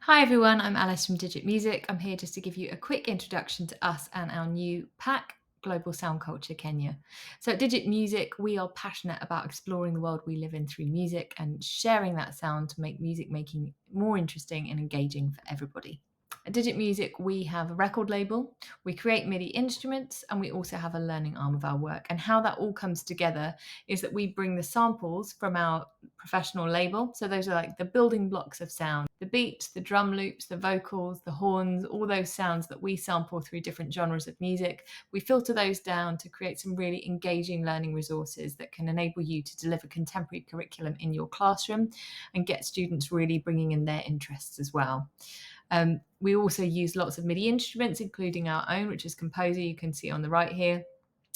Hi everyone, I'm Alice from Digit Music. I'm here just to give you a quick introduction to us and our new pack, Global Sound Culture Kenya. So at Digit Music, we are passionate about exploring the world we live in through music and sharing that sound to make music making more interesting and engaging for everybody. At Digit Music, we have a record label, we create MIDI instruments, and we also have a learning arm of our work. And how that all comes together is that we bring the samples from our professional label. So those are like the building blocks of sound, the beats, the drum loops, the vocals, the horns, all those sounds that we sample through different genres of music. We filter those down to create some really engaging learning resources that can enable you to deliver contemporary curriculum in your classroom and get students really bringing in their interests as well. We also use lots of MIDI instruments, including our own, which is Composer, you can see on the right here.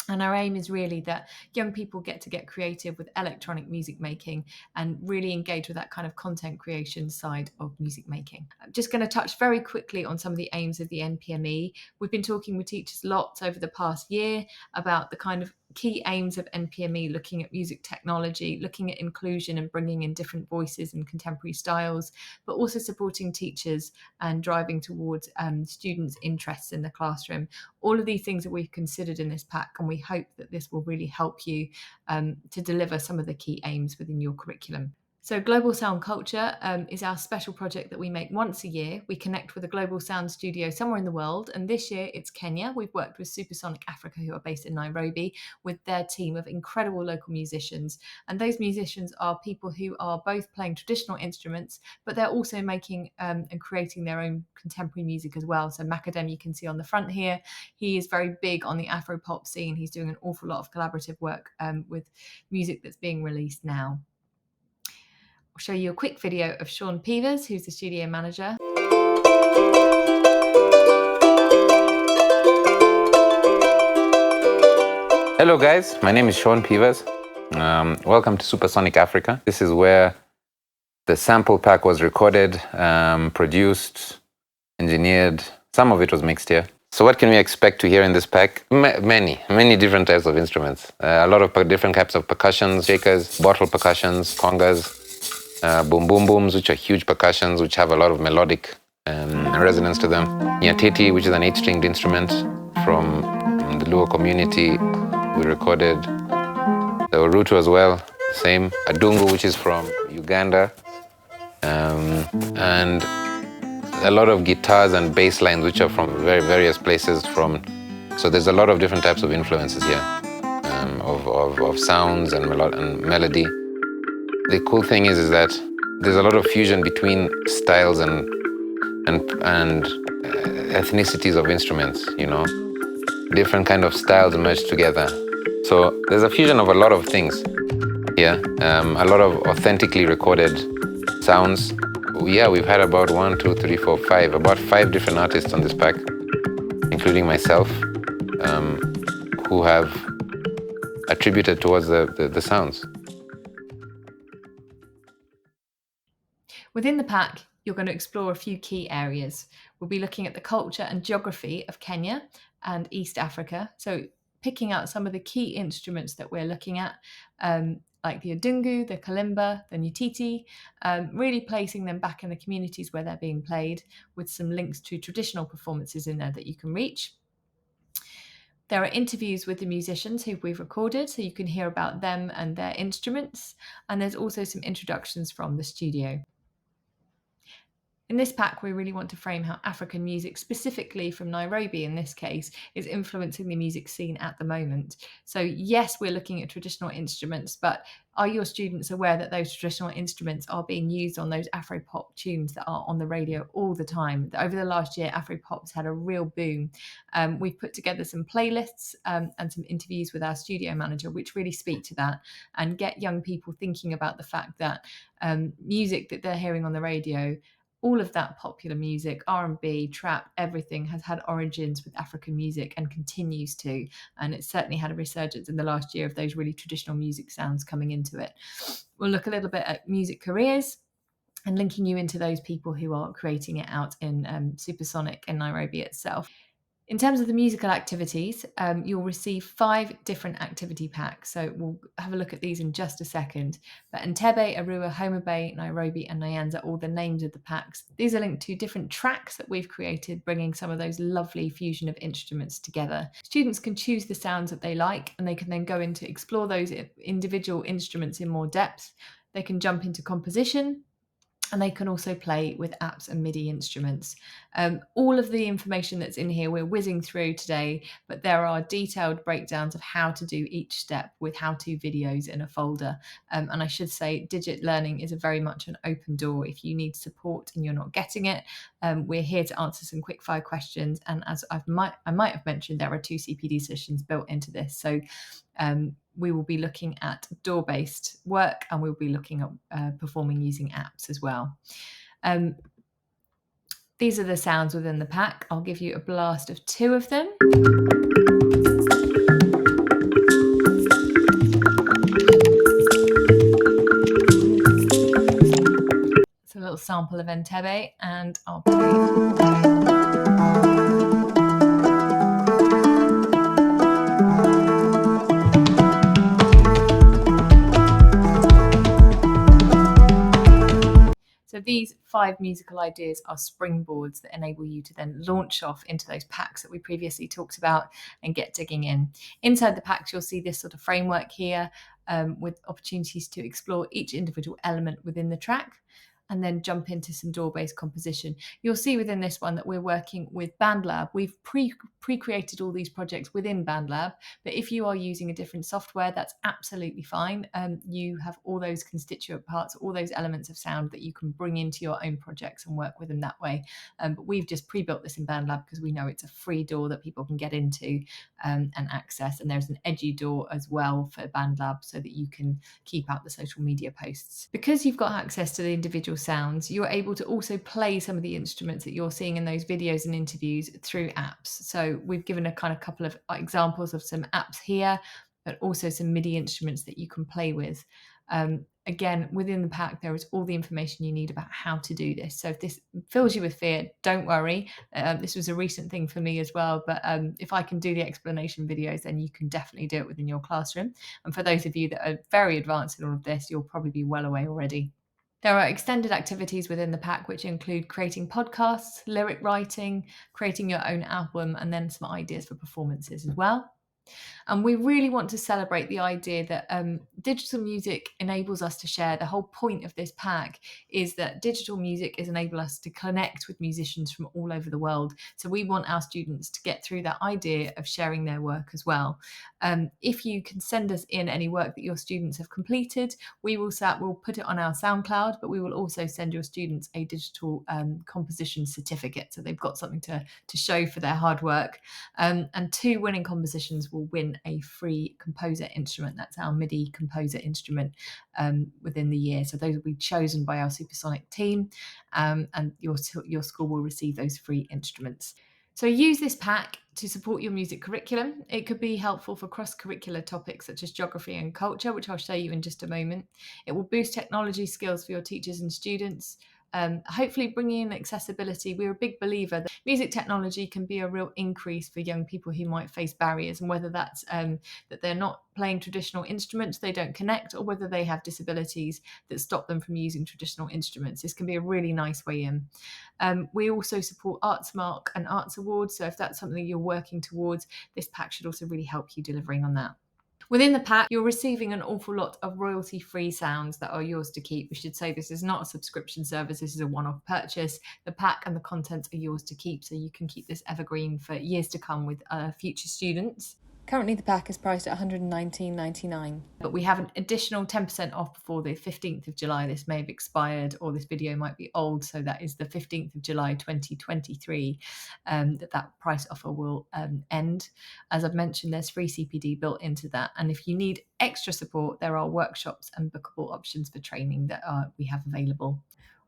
And our aim is really that young people get to get creative with electronic music making and really engage with that kind of content creation side of music making. I'm just going to touch very quickly on some of the aims of the NPME. We've been talking with teachers lots over the past year about the kind of key aims of NPME, looking at music technology, looking at inclusion and bringing in different voices and contemporary styles, but also supporting teachers and driving towards students' interests in the classroom. All of these things that we've considered in this pack, and we hope that this will really help you to deliver some of the key aims within your curriculum. So Global Sound Culture is our special project that we make once a year. We connect with a global sound studio somewhere in the world, and this year it's Kenya. We've worked with Supersonic Africa, who are based in Nairobi, with their team of incredible local musicians. And those musicians are people who are both playing traditional instruments, but they're also making and creating their own contemporary music as well. So Macadam, you can see on the front here, he is very big on the Afro-pop scene. He's doing an awful lot of collaborative work with music that's being released now. I'll show you a quick video of Sean Peevers, who's the studio manager. Hello guys, my name is Sean Peevers. Welcome to Supersonic Africa. This is where the sample pack was recorded, produced, engineered. Some of it was mixed here. So what can we expect to hear in this pack? Many different types of instruments. A lot of different types of percussions, shakers, bottle percussions, congas, boom boom booms, which are huge percussions, which have a lot of melodic resonance to them. Nyatiti, which is an 8-stringed instrument from the Luo community. We recorded the Orutu as well, same. Adungu, which is from Uganda. And a lot of guitars and bass lines, which are from various places. So there's a lot of different types of influences here, of sounds and melody. The cool thing is that there's a lot of fusion between styles and ethnicities of instruments, you know. Different kind of styles merged together. So there's a fusion of a lot of things here. A lot of authentically recorded sounds. Yeah, we've had about 5 different artists on this pack, including myself, who have attributed towards the sounds. Within the pack, you're going to explore a few key areas. We'll be looking at the culture and geography of Kenya and East Africa. So picking out some of the key instruments that we're looking at, like the Adungu, the Kalimba, the Nyatiti, really placing them back in the communities where they're being played, with some links to traditional performances in there that you can reach. There are interviews with the musicians who we've recorded, so you can hear about them and their instruments. And there's also some introductions from the studio. In this pack, we really want to frame how African music, specifically from Nairobi in this case, is influencing the music scene at the moment. So yes, we're looking at traditional instruments, but are your students aware that those traditional instruments are being used on those Afro-pop tunes that are on the radio all the time? Over the last year, Afro-pop's had a real boom. We've put together some playlists and some interviews with our studio manager, which really speak to that and get young people thinking about the fact that music that they're hearing on the radio, all of that popular music, R&B, trap, everything has had origins with African music and continues to. And it's certainly had a resurgence in the last year of those really traditional music sounds coming into it. We'll look a little bit at music careers and linking you into those people who are creating it out in Supersonic in Nairobi itself. In terms of the musical activities, you'll receive 5 different activity packs. So we'll have a look at these in just a second. But Entebbe, Arua, Homa Bay, Nairobi, and Nyanza are all the names of the packs. These are linked to different tracks that we've created, bringing some of those lovely fusion of instruments together. Students can choose the sounds that they like, and they can then go in to explore those individual instruments in more depth. They can jump into composition, and they can also play with apps and MIDI instruments. All of the information that's in here we're whizzing through today, but there are detailed breakdowns of how to do each step with how-to videos in a folder. And I should say Digit Learning is a very much an open door. If you need support and you're not getting it, we're here to answer some quick fire questions. And as I might have mentioned, there are 2 CPD sessions built into this. So we will be looking at door-based work, and we'll be looking at performing using apps as well. These are the sounds within the pack. I'll give you a blast of 2 of them. It's a little sample of Entebbe, and I'll play. So these 5 musical ideas are springboards that enable you to then launch off into those packs that we previously talked about and get digging in. Inside the packs, you'll see this sort of framework here with opportunities to explore each individual element within the track, and then jump into some door-based composition. You'll see within this one that we're working with BandLab. We've pre-created all these projects within BandLab, but if you are using a different software, that's absolutely fine. You have all those constituent parts, all those elements of sound that you can bring into your own projects and work with them that way. But we've just pre-built this in BandLab because we know it's a free door that people can get into and access. And there's an edgy door as well for BandLab so that you can keep out the social media posts. Because you've got access to the individual sounds, you're able to also play some of the instruments that you're seeing in those videos and interviews through apps. So we've given a couple of examples of some apps here, but also some MIDI instruments that you can play with. Again, within the pack, there is all the information you need about how to do this. So if this fills you with fear, don't worry. This was a recent thing for me as well, but if I can do the explanation videos, then you can definitely do it within your classroom. And for those of you that are very advanced in all of this, you'll probably be well away already. There are extended activities within the pack, which include creating podcasts, lyric writing, creating your own album, and then some ideas for performances as well. And we really want to celebrate the idea that digital music enables us to share. The whole point of this pack is that digital music is enable us to connect with musicians from all over the world. So we want our students to get through that idea of sharing their work as well. If you can send us in any work that your students have completed, we'll put it on our SoundCloud, but we will also send your students a digital composition certificate. So they've got something to show for their hard work. And 2 winning compositions will win a free composer instrument. That's our MIDI composer instrument within the year. So those will be chosen by our Supersonic team, and your school will receive those free instruments. So use this pack to support your music curriculum. It could be helpful for cross-curricular topics such as geography and culture, which I'll show you in just a moment. It will boost technology skills for your teachers and students. Hopefully bringing in accessibility. We're a big believer that music technology can be a real increase for young people who might face barriers, and whether that's that they're not playing traditional instruments, they don't connect, or whether they have disabilities that stop them from using traditional instruments. This can be a really nice way in. We also support ArtsMark and Arts Awards, so if that's something you're working towards, this pack should also really help you delivering on that. Within the pack, you're receiving an awful lot of royalty-free sounds that are yours to keep. We should say this is not a subscription service. This is a one-off purchase. The pack and the contents are yours to keep, so you can keep this evergreen for years to come with future students. Currently, the pack is priced at $119.99, but we have an additional 10% off before the 15th of July. This may have expired, or this video might be old, so that is the 15th of July 2023 that price offer will end. As I've mentioned, there's free CPD built into that, and if you need extra support, there are workshops and bookable options for training that we have available.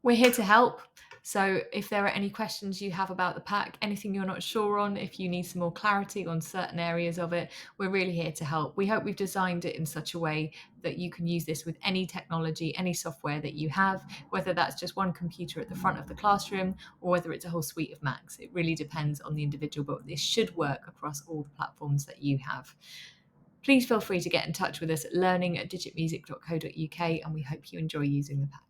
We're here to help. So if there are any questions you have about the pack, anything you're not sure on, if you need some more clarity on certain areas of it, we're really here to help. We hope we've designed it in such a way that you can use this with any technology, any software that you have, whether that's just one computer at the front of the classroom or whether it's a whole suite of Macs. It really depends on the individual, but this should work across all the platforms that you have. Please feel free to get in touch with us at learning@digitmusic.co.uk, and we hope you enjoy using the pack.